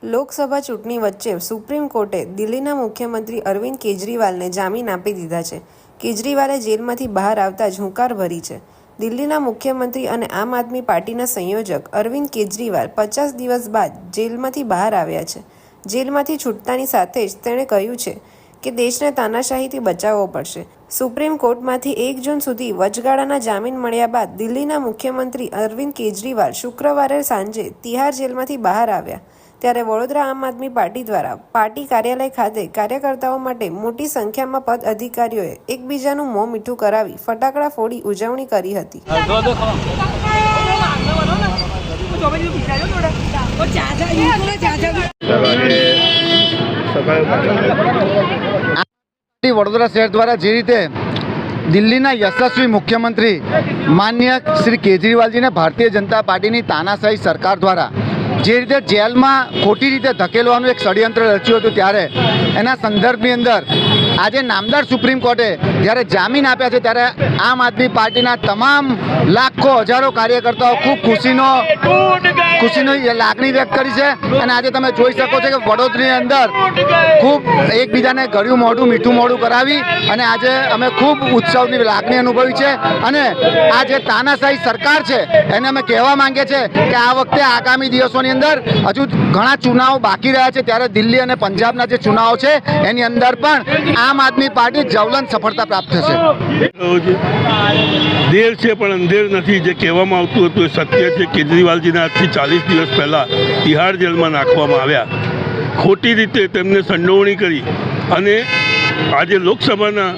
લોકસભા ચૂંટણી વચ્ચે સુપ્રીમ કોર્ટે દિલ્હીના મુખ્યમંત્રી અરવિંદ કેજરીવાલને જામીન આપી દીધા છે। કેજરીવાલે જેલમાંથી બહાર આવતા જ હુંકાર ભરી છે। દિલ્હીના મુખ્યમંત્રી અને આમ આદમી પાર્ટીના સંયોજક અરવિંદ કેજરીવાલ 50 દિવસ બાદ જેલમાંથી બહાર આવ્યા છે। જેલમાંથી છૂટતાની સાથે જ તેણે કહ્યું છે કે દેશને તાનાશાહીથી બચાવવો પડશે। સુપ્રીમ કોર્ટમાંથી 1 જૂન સુધી વચગાળાના જામીન મળ્યા બાદ દિલ્હીના મુખ્યમંત્રી અરવિંદ કેજરીવાલ શુક્રવારે સાંજે તિહાર જેલમાંથી બહાર આવ્યા। ત્યારે વડોદરા આમ આદમી પાર્ટી દ્વારા પાર્ટી કાર્યાલય ખાતે કાર્યકર્તાઓ માટે મોટી સંખ્યામાં પદ અધિકારીઓએ એકબીજાનું મોં મીઠું કરાવી ફટાકડા ફોડી ઉજવણી કરી હતી। વડોદરા શહેર દ્વારા જે રીતે દિલ્હીના યશસ્વી મુખ્યમંત્રી માનનીય શ્રી કેજરીવાલજીને ભારતીય જનતા પાર્ટીની તાનાશાહી સરકાર દ્વારા જે રીતે જેલમાં ખોટી રીતે ધકેલવાનું એક ષડયંત્ર રચ્યું હતું, ત્યારે એના સંદર્ભની અંદર આજે નામદાર સુપ્રીમ કોર્ટે જ્યારે જામીન આપ્યા છે, ત્યારે આમ આદમી પાર્ટીના તમામ લાખો હજારો કાર્યકર્તાઓ ખૂબ ખુશીની લાગણી વ્યક્ત કરી છે। અને આજે તમે જોઈ શકો છો કે વડોદરાની અંદર ખૂબ એકબીજાને ગળ્યું મોઢું મીઠું મોઢું કરાવી અને આજે અમે ખૂબ ઉત્સવની લાગણી અનુભવી છે। અને આ જે તાનાશાહી સરકાર છે એને અમે કહેવા માંગીએ છીએ કે આ વખતે આગામી દિવસોની અંદર હજુ ઘણા ચુનાવો બાકી રહ્યા છે, ત્યારે દિલ્હી અને પંજાબના જે ચુનાવો છે એની અંદર પણ આમ આદમી પાર્ટી જ્વલંત સફળતા પ્રાપ્ત થશે। દેર છે પણ અંધેર નથી, જે કહેવામાં આવતું હતું એ સત્ય છે। કેજરીવાલજીને આજથી 40 દિવસ પહેલાં તિહાર જેલમાં નાખવામાં આવ્યા, ખોટી રીતે તેમને સંડોવણી કરી અને આજે લોકસભાના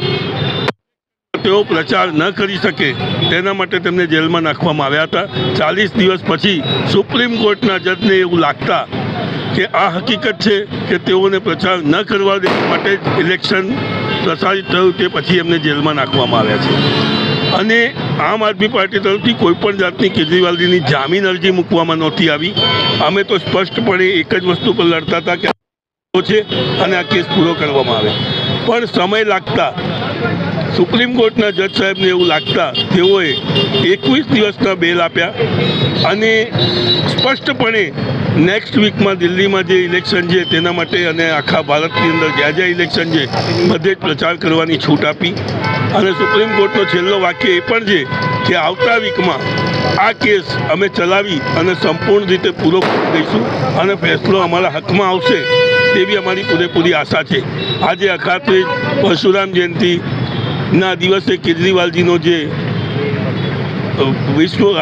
તેઓ પ્રચાર ન કરી શકે તેના માટે તેમને જેલમાં નાખવામાં આવ્યા હતા। 40 દિવસ પછી સુપ્રીમ કોર્ટના જજને એવું લાગતા કે આ હકીકત છે કે તેઓને પ્રચાર ન કરવા દેવા માટે જ ઇલેક્શન પ્રસારિત થયું, તે પછી એમને જેલમાં નાખવામાં આવ્યા છે। અને આમ આદમી પાર્ટી તરફથી કોઈપણ જાતની કેજરીવાલજીની જામીન અરજી મૂકવામાં નહોતી આવી। અમે તો સ્પષ્ટપણે એક જ વસ્તુ પર લડતા હતા કે છે અને આ કેસ પૂરો કરવામાં આવે, પણ સમય લાગતા સુપ્રીમ કોર્ટના જજ સાહેબને એવું લાગતા તેઓએ 21 દિવસના બેલ આપ્યા અને સ્પષ્ટપણે નેક્સ્ટ વીકમાં દિલ્હીમાં જે ઇલેક્શન છે તેના માટે અને આખા ભારતની અંદર જ્યાં જ્યાં ઇલેક્શન છે બધે જ પ્રચાર કરવાની છૂટ આપી। અને સુપ્રીમ કોર્ટનો છેલ્લો વાક્ય એ પણ છે કે આવતા વીકમાં આ કેસ અમે ચલાવી અને સંપૂર્ણ રીતે પૂરો કરી દઈશું અને ફેસલો અમારા હકમાં આવશે તેવી અમારી પૂરેપૂરી આશા છે। આજે અખાત્રે પરશુરામ જયંતિના દિવસે કેજરીવાલજીનો જે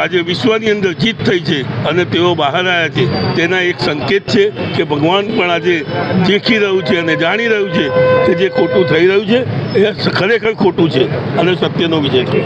આજે વિશ્વની અંદર જીત થઈ છે અને તેઓ બહાર આવ્યા છે, તેના એક સંકેત છે કે ભગવાન પણ આજે ચીખી રહ્યું છે અને જાણી રહ્યું છે કે જે ખોટું થઈ રહ્યું છે એ ખરેખર ખોટું છે અને સત્યનો વિજય છે।